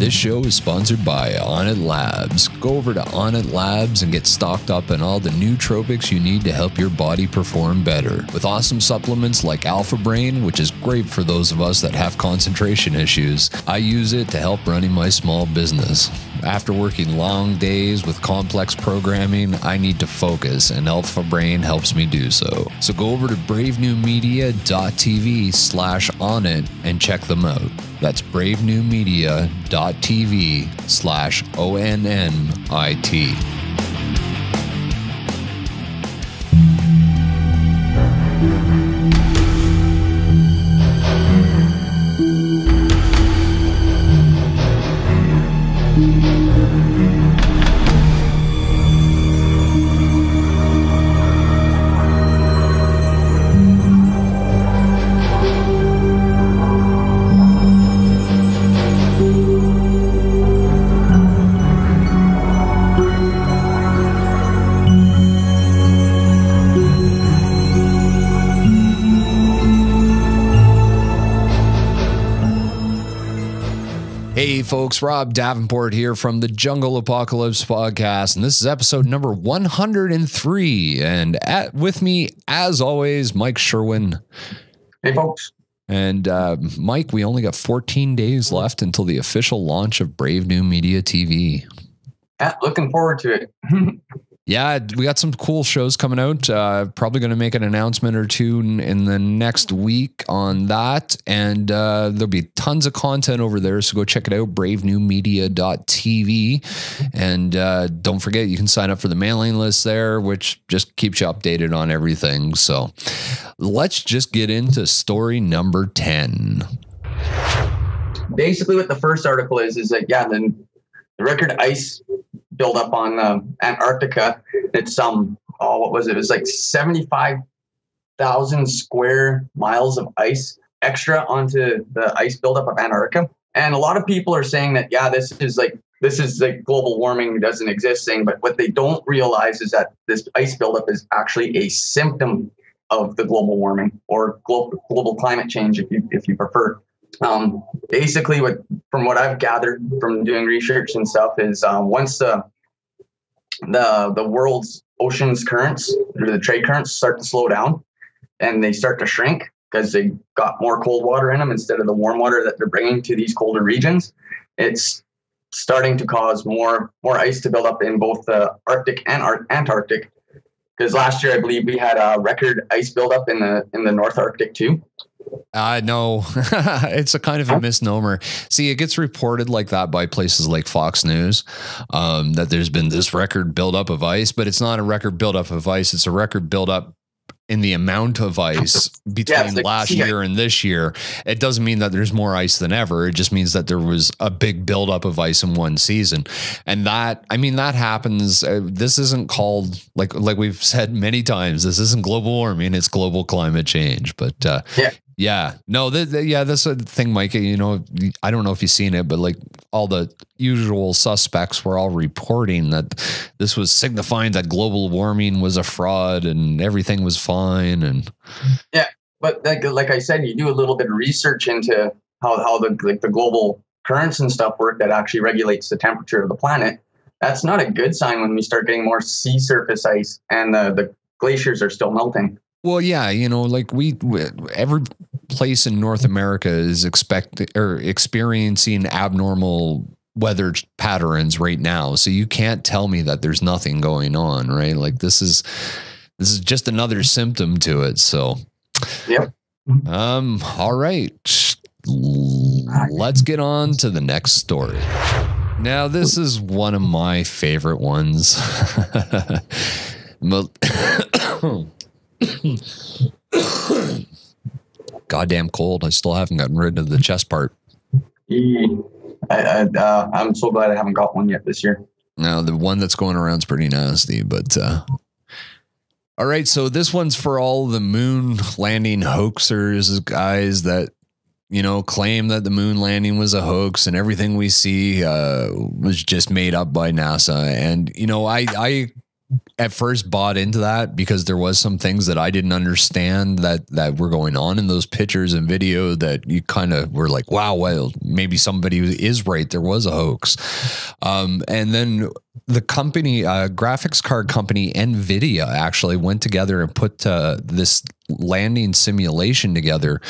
This show is sponsored by Onnit Labs. Go over to Onnit Labs and get stocked up on all the nootropics you need to help your body perform better. With awesome supplements like Alpha Brain, which is great for those of us that have concentration issues. I use it to help running my small business. After working long days with complex programming, I need to focus, and Alpha Brain helps me do so. So go over to bravenewmedia.tv/onnit and check them out. That's bravenewmedia.tv/ONNIT. Hey folks, Rob Davenport here from the Jungle Apocalypse podcast, and this is episode number 103. And with me, as always, Mike Sherwin. Hey folks. And Mike, we only got 14 days left until the official launch of Brave New Media TV. Yeah, looking forward to it. Yeah, we got some cool shows coming out. Probably going to make an announcement or two in the next week on that. And there'll be tons of content over there. So go check it out, bravenewmedia.tv. And don't forget, you can sign up for the mailing list there, which just keeps you updated on everything. So let's just get into story number 10. Basically, what the first article is that, yeah, the record ice build up on Antarctica. It's what was it? It was like 75,000 square miles of ice extra onto the ice buildup of Antarctica. And a lot of people are saying that, yeah, this is like global warming doesn't exist thing. But what they don't realize is that this ice buildup is actually a symptom of the global warming or global climate change, if you prefer. Basically, from what I've gathered from doing research and stuff is once the world's oceans currents or the trade currents start to slow down and they start to shrink because they got more cold water in them instead of the warm water that they're bringing to these colder regions, it's starting to cause more ice to build up in both the Arctic and Antarctic. Because last year, I believe we had a record ice buildup in the North Arctic too. No, it's a kind of a misnomer. See, it gets reported like that by places like Fox News, that there's been this record buildup of ice, but it's not a record buildup of ice. It's a record buildup in the amount of ice between last year and this year. It doesn't mean that there's more ice than ever. It just means that there was a big buildup of ice in one season. And that happens. This isn't called, like we've said many times, this isn't global warming, it's global climate change. But yeah, no, that's a thing, Mike. You know, I don't know if you've seen it, but like all the usual suspects were all reporting that this was signifying that global warming was a fraud and everything was fine. And yeah, but like I said, you do a little bit of research into how the global currents and stuff work that actually regulates the temperature of the planet. That's not a good sign when we start getting more sea surface ice and the glaciers are still melting. Well, yeah, you know, like every place in North America is experiencing abnormal weather patterns right now. So you can't tell me that there's nothing going on, right? Like this is just another symptom to it. So, yep. All right, let's get on to the next story. Now, this is one of my favorite ones. Goddamn cold. I still haven't gotten rid of the chest part. I'm so glad I haven't got one yet this year. No, the one that's going around is pretty nasty, but all right, so this one's for all the moon landing hoaxers, guys that, you know, claim that the moon landing was a hoax and everything we see was just made up by NASA. And, you know, I at first bought into that because there was some things that I didn't understand that were going on in those pictures and video that you kind of were like, wow, well, maybe somebody is right. There was a hoax. And then the company, graphics card company, NVIDIA, actually went together and put this landing simulation together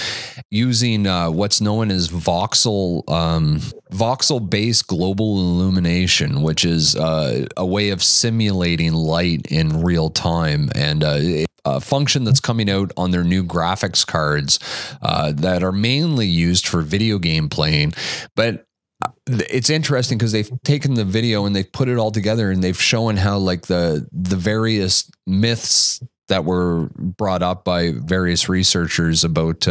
using what's known as voxel-based global illumination, which is a way of simulating light in real time, and a function that's coming out on their new graphics cards that are mainly used for video game playing. But it's interesting because they've taken the video and they've put it all together, and they've shown how like the various myths that were brought up by various researchers about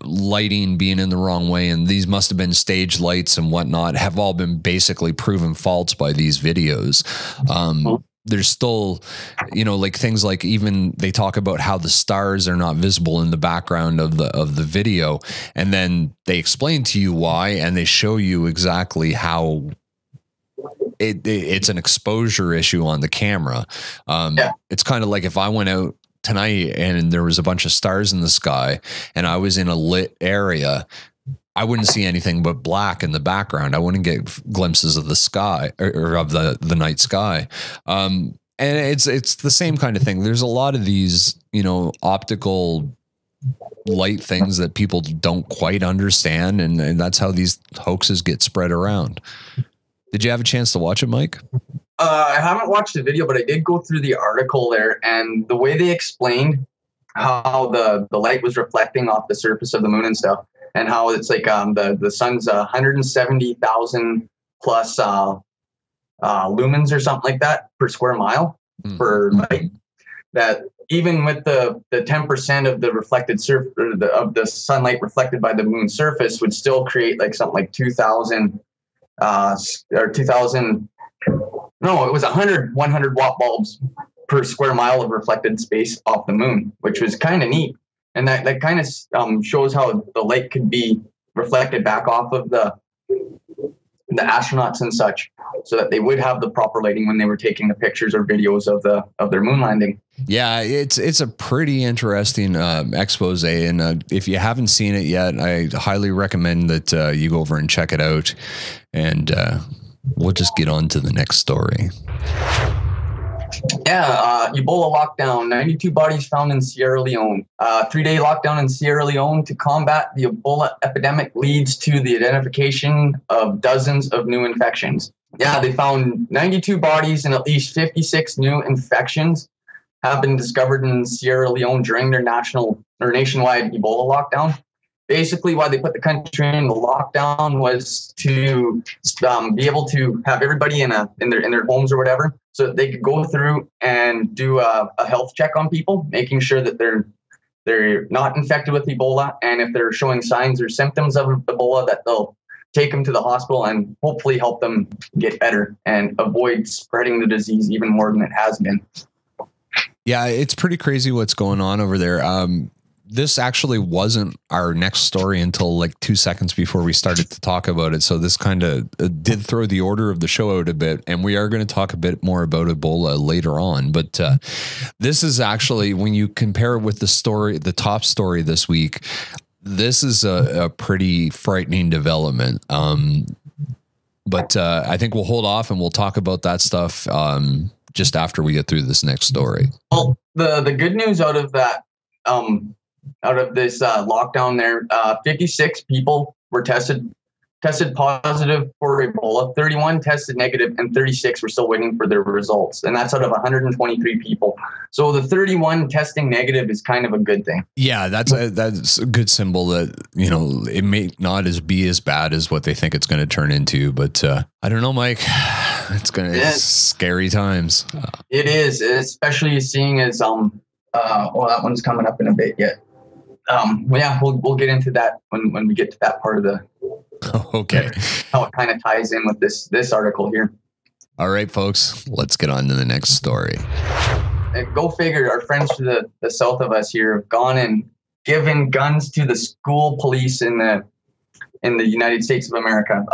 lighting being in the wrong way, and these must have been stage lights and whatnot, have all been basically proven false by these videos. There's still, you know, like things like, even they talk about how the stars are not visible in the background of the video, and then they explain to you why, and they show you exactly how it's an exposure issue on the camera. It's kind of like if I went out tonight and there was a bunch of stars in the sky and I was in a lit area, I wouldn't see anything but black in the background. I wouldn't get glimpses of the sky or of the night sky. And it's the same kind of thing. There's a lot of these, you know, optical light things that people don't quite understand. And that's how these hoaxes get spread around. Did you have a chance to watch it, Mike? I haven't watched the video, but I did go through the article there, and the way they explained how the light was reflecting off the surface of the moon and stuff, and how it's like the sun's 170,000 plus lumens or something like that per square mile per light. That even with the 10% of the reflected of the sunlight reflected by the moon's surface would still create like something like 2,000 or 2,000. No, it was 100 watt bulbs per square mile of reflected space off the moon, which was kind of neat. And that kind of shows how the light could be reflected back off of the astronauts and such, so that they would have the proper lighting when they were taking the pictures or videos of their moon landing. Yeah, it's a pretty interesting expose, and if you haven't seen it yet, I highly recommend that you go over and check it out. And we'll just get on to the next story. Yeah, Ebola lockdown. 92 bodies found in Sierra Leone. 3-day lockdown in Sierra Leone to combat the Ebola epidemic leads to the identification of dozens of new infections. Yeah, they found 92 bodies and at least 56 new infections have been discovered in Sierra Leone during their nationwide Ebola lockdown. Basically, why they put the country in the lockdown was to be able to have everybody in their homes or whatever, so that they could go through and do a health check on people, making sure that they're not infected with Ebola, and if they're showing signs or symptoms of Ebola, that they'll take them to the hospital and hopefully help them get better and avoid spreading the disease even more than it has been. Yeah, it's pretty crazy what's going on over there. This actually wasn't our next story until like 2 seconds before we started to talk about it. So this kind of did throw the order of the show out a bit. And we are going to talk a bit more about Ebola later on. But this is actually, when you compare it with the top story this week, this is a pretty frightening development. But I think we'll hold off and we'll talk about that stuff just after we get through this next story. Well, the good news out of that, out of this lockdown there, 56 people were tested positive for Ebola, 31 tested negative, and 36 were still waiting for their results. And that's out of 123 people. So the 31 testing negative is kind of a good thing. Yeah, that's a good symbol that, you know, it may not be as bad as what they think it's going to turn into. But I don't know, Mike. It's scary times. It is, especially seeing as well, that one's coming up in a bit yet. Yeah, we'll get into that when we get to that part of the. Okay. How it kind of ties in with this article here. All right, folks, let's get on to the next story. Go figure. Our friends to the south of us here have gone and given guns to the school police in the United States of America.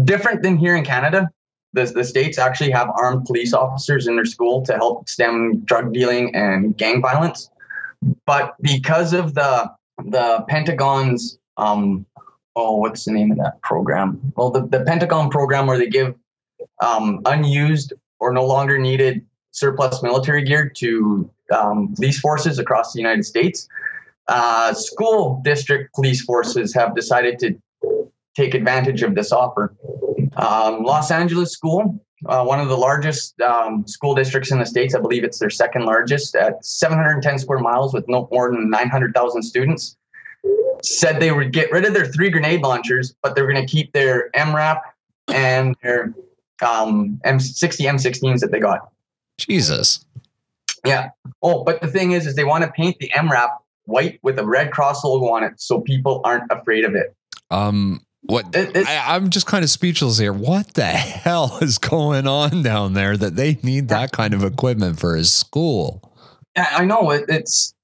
Different than here in Canada. the states actually have armed police officers in their school to help stem drug dealing and gang violence. But because of the Pentagon's what's the name of that program? Well, the Pentagon program where they give unused or no longer needed surplus military gear to police forces across the United States. School district police forces have decided to take advantage of this offer. Los Angeles School, one of the largest school districts in the States, I believe it's their second largest, at 710 square miles with no more than 900,000 students, said they would get rid of their 3 grenade launchers, but they're going to keep their MRAP and their M16s that they got. Jesus. Yeah. Oh, but the thing is they want to paint the MRAP white with a Red Cross logo on it so people aren't afraid of it. I'm just kind of speechless here. What the hell is going on down there that they need that kind of equipment for his school? I know it's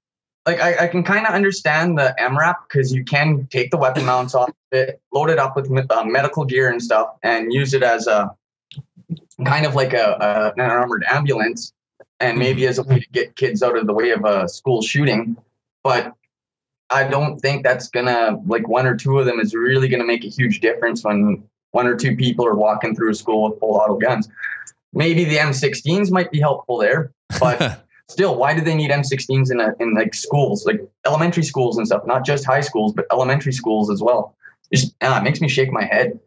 like I can kind of understand the MRAP because you can take the weapon mounts off it, load it up with medical gear and stuff, and use it as a kind of like an armored ambulance, and maybe as a way to get kids out of the way of a school shooting. But I don't think that's gonna, like, 1 or 2 of them is really gonna make a huge difference when 1 or 2 people are walking through a school with full auto guns. Maybe the M16s might be helpful there, but still, why do they need M16s in like schools, like elementary schools and stuff? Not just high schools, but elementary schools as well. It makes me shake my head.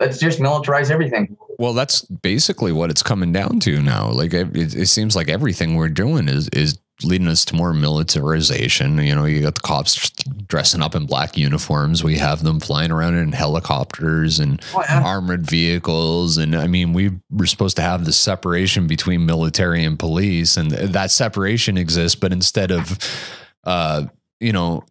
Let's just militarize everything. Well, that's basically what it's coming down to now. Like it seems like everything we're doing is leading us to more militarization. You know, you got the cops dressing up in black uniforms. We have them flying around in helicopters and armored vehicles. And I mean, we were supposed to have the separation between military and police, and that separation exists. But instead of,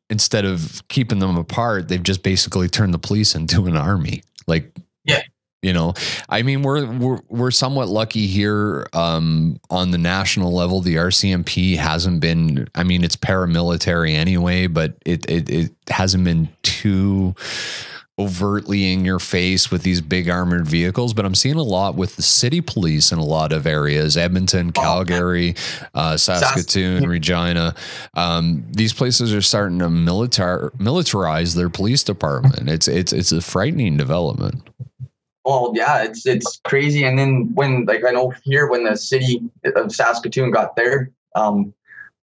instead of keeping them apart, they've just basically turned the police into an army. Like, yeah. You know, I mean, we're somewhat lucky here on the national level. The RCMP hasn't been, I mean, it's paramilitary anyway, but it hasn't been too overtly in your face with these big armored vehicles. But I'm seeing a lot with the city police in a lot of areas: Edmonton, Calgary, Saskatoon, Regina. These places are starting to militarize their police department. It's a frightening development. Well, yeah, it's crazy. And then when, like, I know here when the city of Saskatoon got their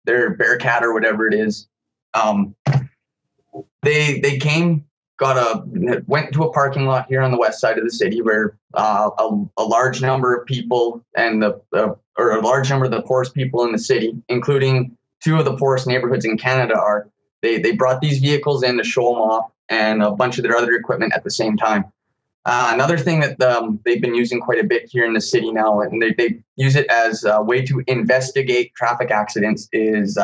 Bearcat or whatever it is, they went to a parking lot here on the west side of the city where a large number of people and a large number of the poorest people in the city, including 2 of the poorest neighborhoods in Canada, are. They brought these vehicles in to show them off and a bunch of their other equipment at the same time. Another thing that they've been using quite a bit here in the city now, and they use it as a way to investigate traffic accidents, is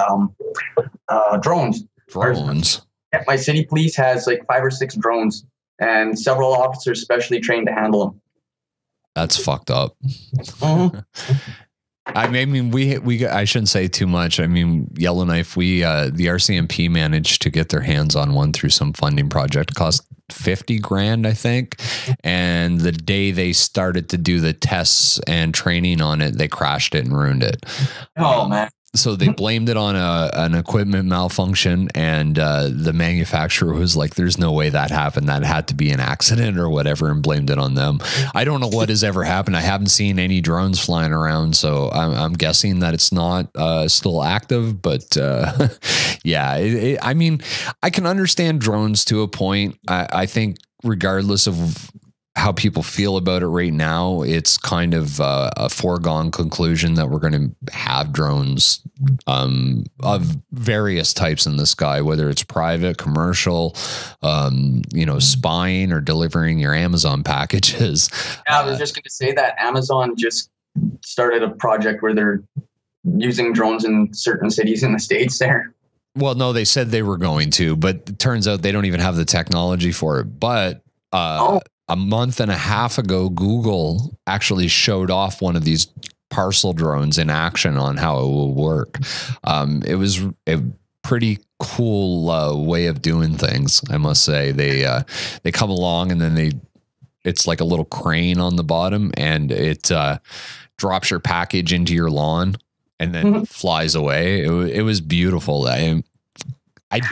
drones. Drones? My city police has like 5 or 6 drones, and several officers specially trained to handle them. That's fucked up. Mm-hmm. I mean, I shouldn't say too much. I mean, Yellowknife, the RCMP managed to get their hands on one through some funding project. It cost $50,000, I think. And the day they started to do the tests and training on it, they crashed it and ruined it. Oh, man. So they blamed it on an equipment malfunction, and the manufacturer was like, there's no way that happened. That had to be an accident or whatever, and blamed it on them. I don't know what has ever happened. I haven't seen any drones flying around, so I'm guessing that it's not still active. But yeah, I mean, I can understand drones to a point. I think regardless of how people feel about it right now, it's kind of a foregone conclusion that we're going to have drones of various types in the sky, whether it's private, commercial, spying or delivering your Amazon packages. Yeah, I was just going to say that Amazon just started a project where they're using drones in certain cities in the States there. Well, no, they said they were going to, but it turns out they don't even have the technology for it. But a month and a half ago, Google actually showed off one of these parcel drones in action on how it will work. It was a pretty cool way of doing things, I must say. They come along and then they it's like a little crane on the bottom, and it drops your package into your lawn and then flies away. It was beautiful. I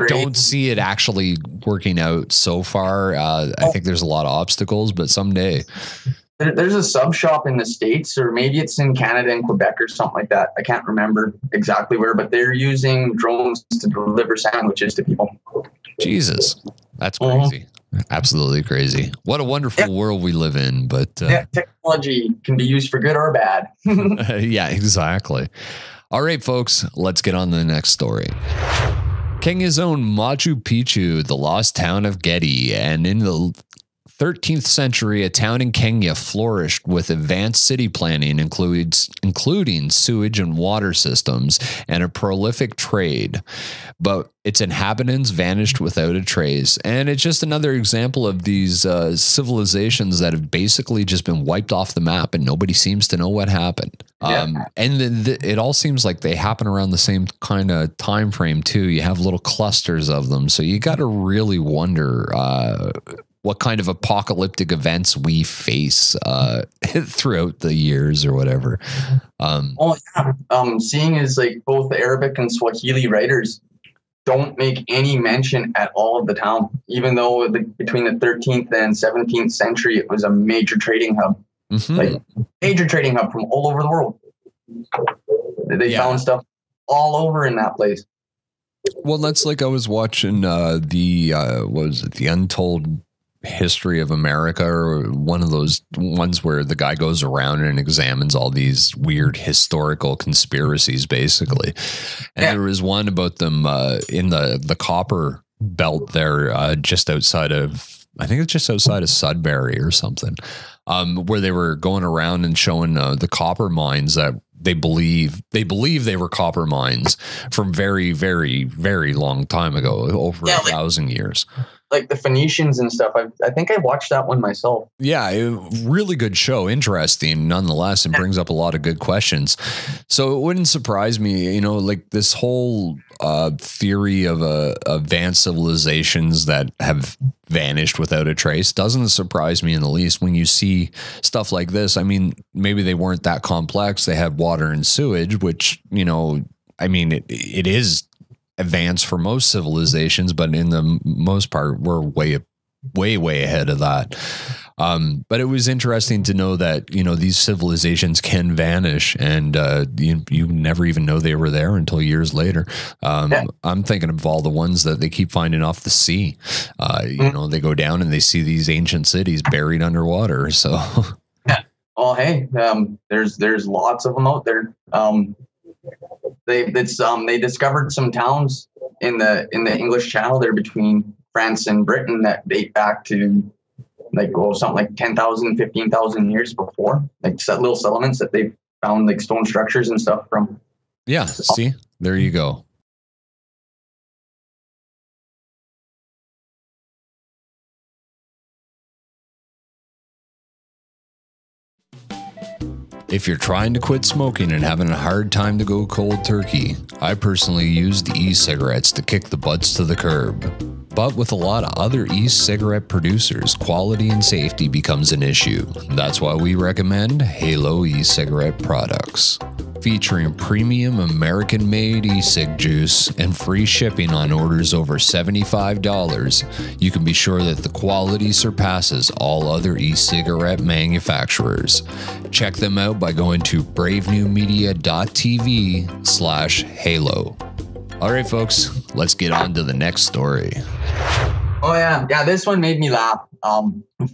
don't see it actually working out so far. I think there's a lot of obstacles, but someday. There's a sub shop in the States, or maybe it's in Canada and Quebec or something like that. I can't remember exactly where, but they're using drones to deliver sandwiches to people. Jesus, that's crazy. Absolutely crazy. What a wonderful world we live in. But technology can be used for good or bad. Yeah, exactly. All right, folks, let's get on to the next story. Kenya's own Machu Picchu, the lost town of Getty, and in the 13th century, a town in Kenya flourished with advanced city planning, including sewage and water systems, and a prolific trade. But its inhabitants vanished without a trace. And it's just another example of these civilizations that have basically just been wiped off the map, and nobody seems to know what happened. And it all seems like they happen around the same kind of time frame too. You have little clusters of them. So you got to really wonder what kind of apocalyptic events we face throughout the years or whatever. Seeing as like both the Arabic and Swahili writers don't make any mention at all of the town, even though between the 13th and 17th century, it was a major trading hub, like major trading hub from all over the world. They found stuff all over in that place. Well, that's like I was watching the Untold History of America, or one of those ones where the guy goes around and examines all these weird historical conspiracies, basically. And there was one about them in the copper belt there, just outside of, I think it's just outside of Sudbury or something, where they were going around and showing the copper mines that they believe they were copper mines from very, very, very long time ago, over 1,000 years. Like the Phoenicians and stuff. I think I watched that one myself. Yeah, really good show. Interesting nonetheless, and brings up a lot of good questions. So it wouldn't surprise me, like this whole theory of advanced civilizations that have vanished without a trace doesn't surprise me in the least when you see stuff like this. I mean, maybe they weren't that complex. They had water and sewage, which, it is advanced for most civilizations, but in the most part, we're way ahead of that. But it was interesting to know that, these civilizations can vanish, and you never even know they were there until years later. I'm thinking of all the ones that they keep finding off the sea. They go down and they see these ancient cities buried underwater. So, well, hey, there's lots of them out there. They discovered some towns in the English Channel there between France and Britain that date back to something like 10,000, 15,000 years before, like little settlements that they found, like stone structures and stuff from. Yeah. See, there you go. If you're trying to quit smoking and having a hard time to go cold turkey, I personally used e-cigarettes to kick the butts to the curb. But with a lot of other e-cigarette producers, quality and safety becomes an issue. That's why we recommend Halo e-cigarette products. Featuring premium American-made e-cig juice and free shipping on orders over $75, you can be sure that the quality surpasses all other e-cigarette manufacturers. Check them out by going to bravenewmedia.tv/Halo. All right, folks, let's get on to the next story. Oh, yeah. Yeah, this one made me laugh.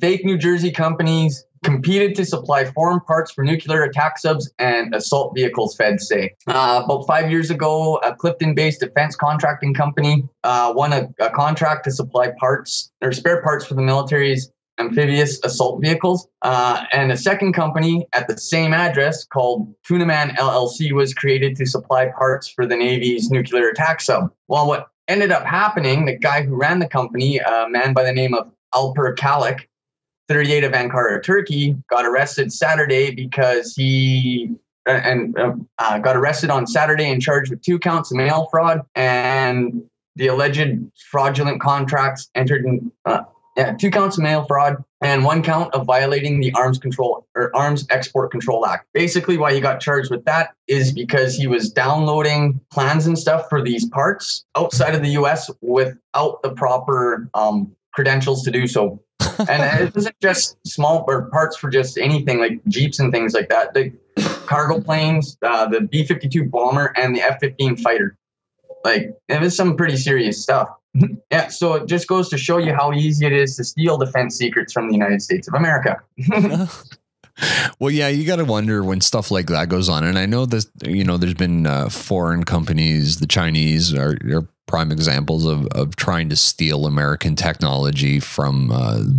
Fake New Jersey companies competed to supply foreign parts for nuclear attack subs and assault vehicles, feds say. About 5 years ago, a Clifton-based defense contracting company won a contract to supply parts or spare parts for the military's amphibious assault vehicles. And a second company at the same address called Tunaman LLC was created to supply parts for the Navy's nuclear attack sub. Well, what ended up happening, the guy who ran the company, a man by the name of Alper Kalik, 38 of Ankara, Turkey, got arrested Saturday because he got arrested on Saturday and charged with 2 counts of mail fraud and the alleged fraudulent contracts entered in 2 counts of mail fraud and 1 count of violating the Arms Export Control Act. Basically, why he got charged with that is because he was downloading plans and stuff for these parts outside of the U.S. without the proper credentials to do so. And it isn't just small or parts for just anything like Jeeps and things like that. The cargo planes, the B-52 bomber, and the F-15 fighter. Like, it was some pretty serious stuff. Yeah, so it just goes to show you how easy it is to steal defense secrets from the United States of America. Well, yeah, you got to wonder when stuff like that goes on. And I know this, there's been foreign companies, the Chinese are prime examples of trying to steal American technology from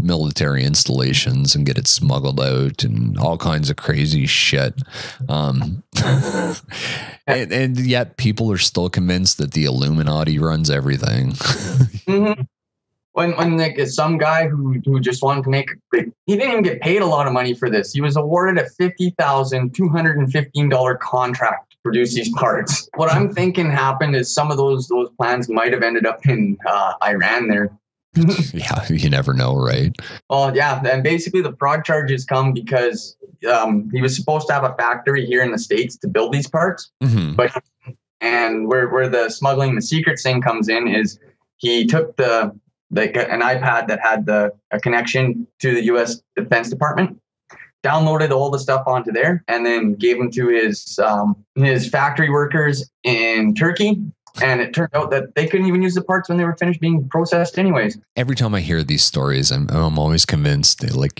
military installations and get it smuggled out and all kinds of crazy shit. And yet people are still convinced that the Illuminati runs everything. Mm-hmm. When like some guy who just wanted to make, he didn't even get paid a lot of money for this. He was awarded a $50,215 contract to produce these parts. What I'm thinking happened is some of those plans might have ended up in Iran there. Yeah, you never know, right? Well, yeah, and basically the fraud charges come because he was supposed to have a factory here in the States to build these parts, and where the smuggling the secrets thing comes in is he took an iPad that had a connection to the U.S. Defense Department, downloaded all the stuff onto there, and then gave them to his factory workers in Turkey. And it turned out that they couldn't even use the parts when they were finished being processed anyways. Every time I hear these stories, I'm always convinced that, like,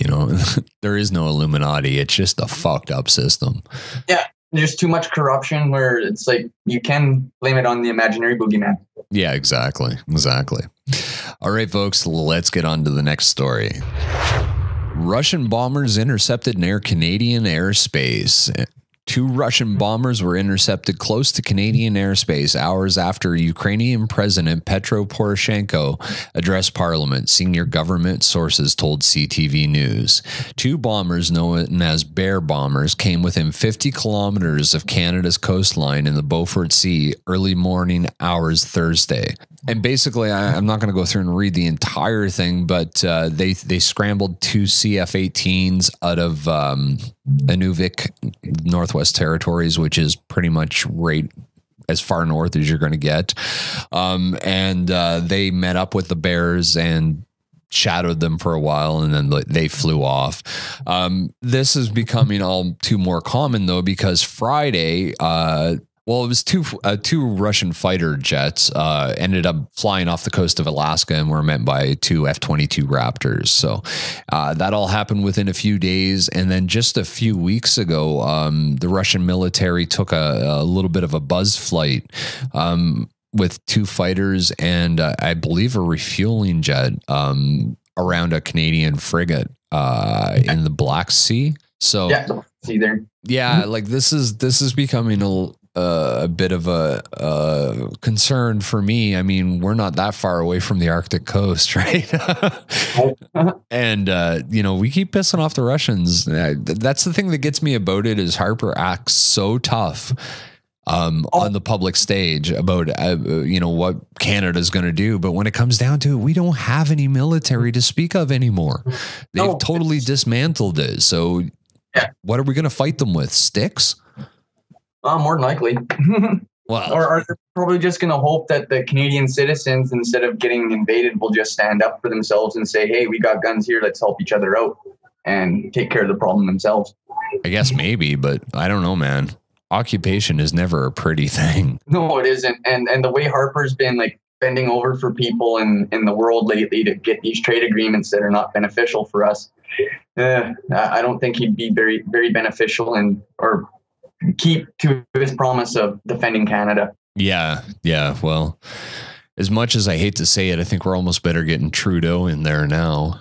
there is no Illuminati. It's just a fucked up system. Yeah. There's too much corruption where it's like you can blame it on the imaginary boogeyman. Yeah, exactly. All right, folks, let's get on to the next story. Russian bombers intercepted near Canadian airspace. 2 Russian bombers were intercepted close to Canadian airspace hours after Ukrainian President Petro Poroshenko addressed Parliament, senior government sources told CTV News. 2 bombers, known as Bear bombers, came within 50 kilometers of Canada's coastline in the Beaufort Sea early morning hours Thursday. And basically, I'm not going to go through and read the entire thing, but they scrambled 2 CF-18s out of Inuvik, Northwest Territories, which is pretty much right as far north as you're going to get. And they met up with the Bears and shadowed them for a while, and then they flew off. This is becoming all too more common, though, because Friday, it was two Russian fighter jets ended up flying off the coast of Alaska and were met by 2 F-22 Raptors. So that all happened within a few days. And then just a few weeks ago, the Russian military took a little bit of a buzz flight with 2 fighters and I believe a refueling jet around a Canadian frigate in the Black Sea. So see there. Yeah, like this is becoming a bit of a concern for me. I mean, we're not that far away from the Arctic coast, right? And we keep pissing off the Russians. That's the thing that gets me about it is Harper acts so tough on the public stage about what Canada's going to do, but when it comes down to it, we don't have any military to speak of anymore. They've totally dismantled it. So what are we going to fight them with? Sticks? More than likely. Well, or are they probably just going to hope that the Canadian citizens, instead of getting invaded, will just stand up for themselves and say, hey, we got guns here, let's help each other out and take care of the problem themselves? I guess maybe, but I don't know, man. Occupation is never a pretty thing. No, it isn't. And the way Harper's been like bending over for people in the world lately to get these trade agreements that are not beneficial for us, I don't think he'd be very, very beneficial or keep to his promise of defending Canada. Yeah. Well, as much as I hate to say it, I think we're almost better getting Trudeau in there now.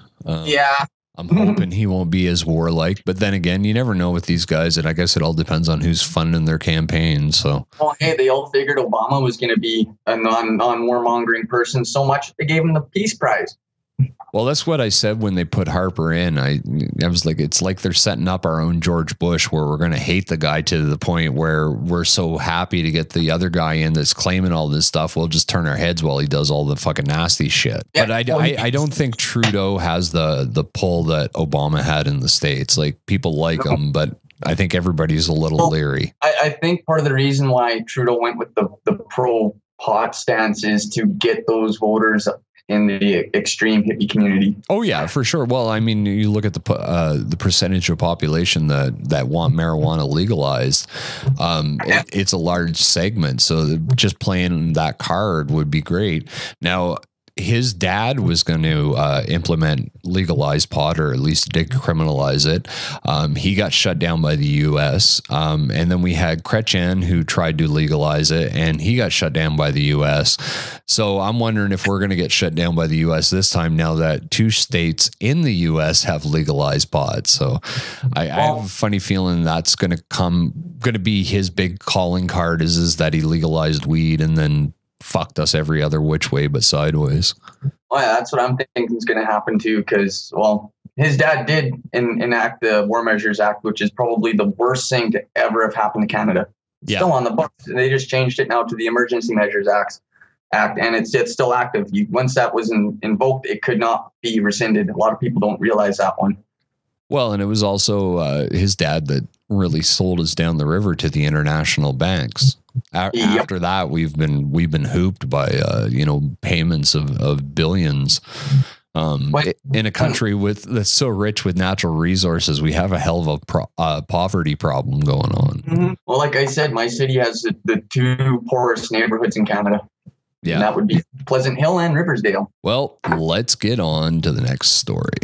I'm hoping he won't be as warlike, but then again, you never know with these guys, and I guess it all depends on who's funding their campaign. So, hey, they all figured Obama was going to be a non-warmongering person so much they gave him the Peace Prize. Well, that's what I said when they put Harper in. I was like, it's like they're setting up our own George Bush, where we're going to hate the guy to the point where we're so happy to get the other guy in that's claiming all this stuff. We'll just turn our heads while he does all the fucking nasty shit. Yeah. But I don't think Trudeau has the pull that Obama had in the States. Like, people like him, but I think everybody's a little leery. I think part of the reason why Trudeau went with the pro pot stance is to get those voters in the extreme hippie community. Oh yeah, for sure. Well, I mean, you look at the percentage of population that want marijuana legalized. It's a large segment, so just playing that card would be great. Now, his dad was going to implement legalized pot, or at least decriminalize it. He got shut down by the U.S. And then we had Chrétien, who tried to legalize it, and he got shut down by the U.S. So I'm wondering if we're going to get shut down by the U.S. this time, now that 2 states in the U.S. have legalized pot. So I have a funny feeling that's going to be his big calling card is that he legalized weed and then fucked us every other which way but sideways. Well, yeah, that's what I'm thinking is going to happen too, because, well, his dad did enact the War Measures Act, which is probably the worst thing to ever have happened to Canada. It's still on the books. They just changed it now to the Emergency Measures Act, and it's still active. Once that was invoked, it could not be rescinded. A lot of people don't realize that one. Well, and it was also his dad that really sold us down the river to the international banks. After that, we've been hooped by payments of billions. In a country that's so rich with natural resources, we have a hell of a poverty problem going on. Mm-hmm. Well, like I said, my city has the 2 poorest neighborhoods in Canada. Yeah, and that would be Pleasant Hill and Riversdale. Well, let's get on to the next story.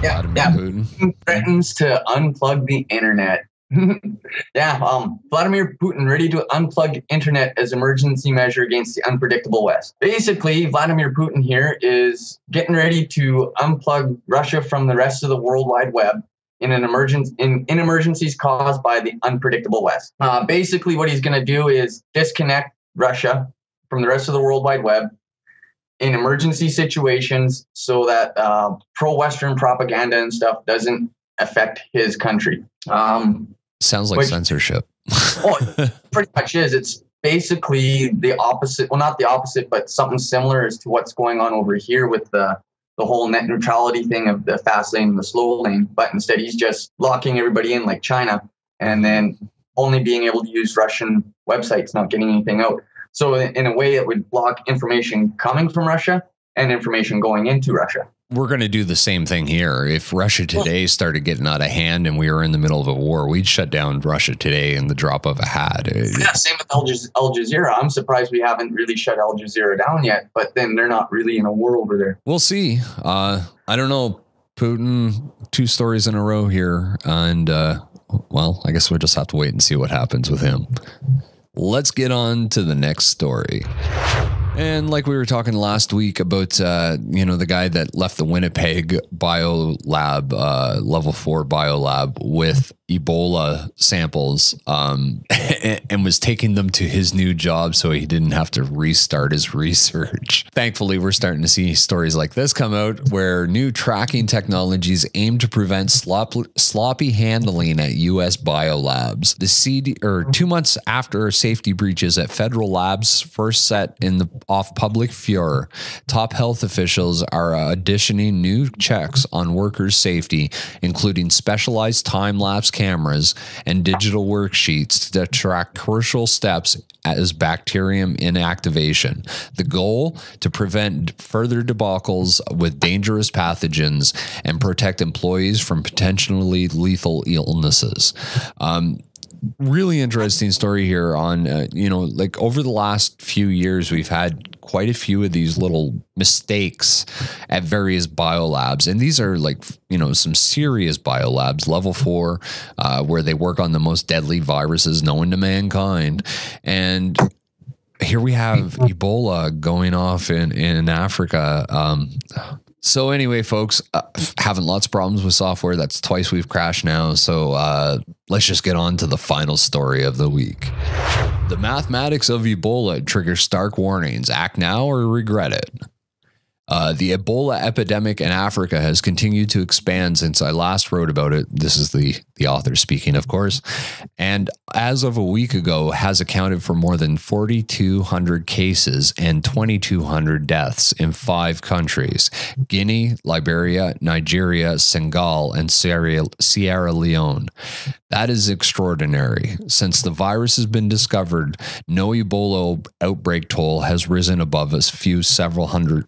Yeah, Putin threatens to unplug the internet. Vladimir Putin ready to unplug internet as emergency measure against the unpredictable West. Basically, Vladimir Putin here is getting ready to unplug Russia from the rest of the World Wide Web in emergencies caused by the unpredictable West. Basically, what he's going to do is disconnect Russia from the rest of the World Wide Web in emergency situations so that pro-Western propaganda and stuff doesn't affect his country. Sounds like censorship. It pretty much is. It's basically the opposite. Well, not the opposite, but something similar as to what's going on over here with the whole net neutrality thing of the fast lane and the slow lane. But instead, he's just locking everybody in like China and then only being able to use Russian websites, not getting anything out. So in a way, it would block information coming from Russia and information going into Russia. We're going to do the same thing here. If Russia Today started getting out of hand and we were in the middle of a war, we'd shut down Russia Today in the drop of a hat. Yeah, same with Al Jazeera. I'm surprised we haven't really shut Al Jazeera down yet, but then they're not really in a war over there. We'll see. I don't know. Putin, 2 stories in a row here. And, well, I guess we'll just have to wait and see what happens with him. Let's get on to the next story. And like we were talking last week about, the guy that left the Winnipeg biolab, level 4 biolab with Ebola samples and was taking them to his new job so he didn't have to restart his research. Thankfully, we're starting to see stories like this come out where new tracking technologies aim to prevent sloppy handling at U.S. biolabs. The 2 months after safety breaches at federal labs first set off public furor, top health officials are additioning new checks on workers' safety, including specialized time-lapse cameras and digital worksheets to track crucial steps as bacterium inactivation. The goal, to prevent further debacles with dangerous pathogens and protect employees from potentially lethal illnesses. Really interesting story here on, like over the last few years, we've had quite a few of these little mistakes at various biolabs. And these are like, some serious biolabs, level 4, where they work on the most deadly viruses known to mankind. And here we have Ebola going off in Africa. So anyway, folks, having lots of problems with software. That's twice we've crashed now. So let's just get on to the final story of the week. The mathematics of Ebola triggers stark warnings. Act now or regret it. The Ebola epidemic in Africa has continued to expand since I last wrote about it. This is the author speaking, of course. And as of a week ago, has accounted for more than 4,200 cases and 2,200 deaths in 5 countries: Guinea, Liberia, Nigeria, Senegal, and Sierra Leone. That is extraordinary. Since the virus has been discovered, no Ebola outbreak toll has risen above several hundred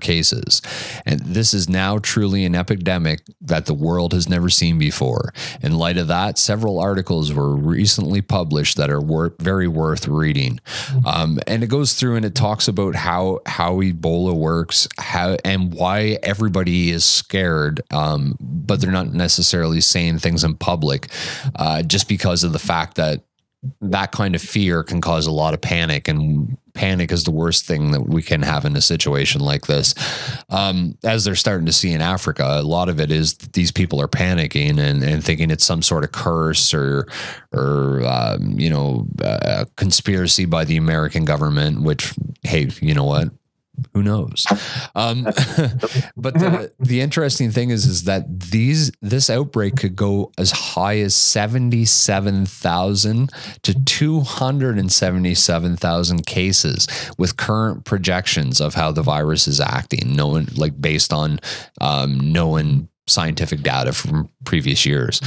cases. And this is now truly an epidemic that the world has never seen before. In light of that, several articles were recently published that are very worth reading. And it goes through and it talks about how Ebola works, and why everybody is scared, but they're not necessarily saying things in public, just because of the fact that kind of fear can cause a lot of panic, and panic is the worst thing that we can have in a situation like this. As they're starting to see in Africa, a lot of it is these people are panicking and thinking it's some sort of curse or a conspiracy by the American government, which, hey, you know what? Who knows? But the interesting thing is that this outbreak could go as high as 77,000 to 277,000 cases with current projections of how the virus is acting, based on known scientific data from previous years.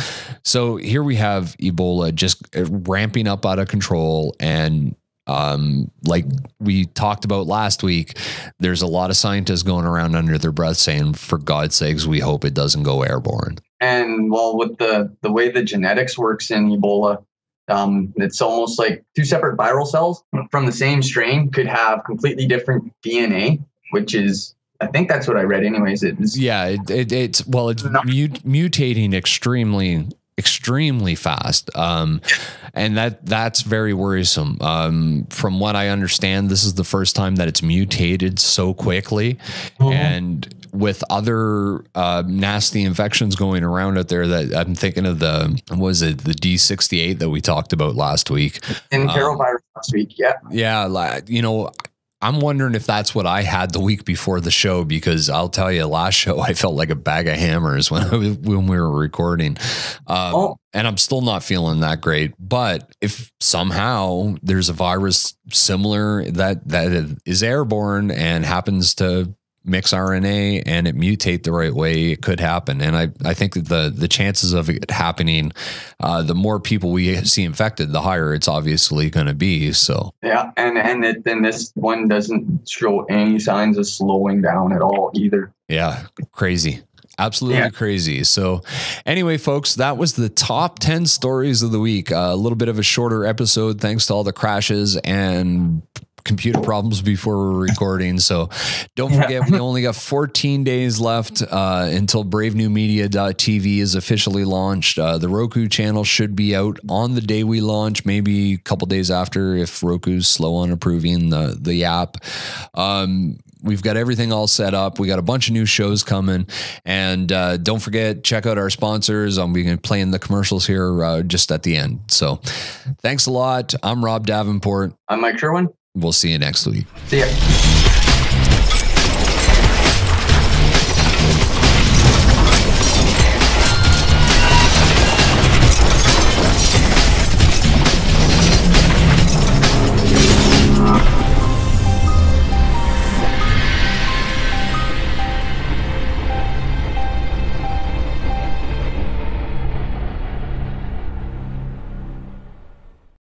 So here we have Ebola just ramping up out of control, and like we talked about last week, there's a lot of scientists going around under their breath saying, for God's sakes, we hope it doesn't go airborne. And well, with the way the genetics works in Ebola, it's almost like 2 separate viral cells from the same strain could have completely different DNA, which is, I think that's what I read anyways. It's mutating extremely fast. And that's very worrisome. From what I understand, this is the first time that it's mutated so quickly. And with other nasty infections going around out there, that I'm thinking of the D68 that we talked about last week. Enterovirus last week, yeah. Yeah, I'm wondering if that's what I had the week before the show, because I'll tell you, last show I felt like a bag of hammers when we were recording, and I'm still not feeling that great. But if somehow there's a virus similar that is airborne and happens to mix RNA and it mutate the right way, it could happen. And I think that the chances of it happening, the more people we see infected, the higher it's obviously going to be. So yeah, and this one doesn't show any signs of slowing down at all either. Yeah, crazy. Absolutely crazy. So anyway, folks, that was the top 10 stories of the week. A little bit of a shorter episode thanks to all the crashes and computer problems before we're recording. So don't forget, we only got 14 days left until bravenewmedia.tv is officially launched. The Roku channel should be out on the day we launch, maybe a couple days after if Roku's slow on approving the app. We've got everything all set up. We got a bunch of new shows coming. And don't forget, check out our sponsors. I'm going to be playing the commercials here just at the end. So thanks a lot. I'm Rob Davenport. I'm Mike Sherwin. We'll see you next week. See ya.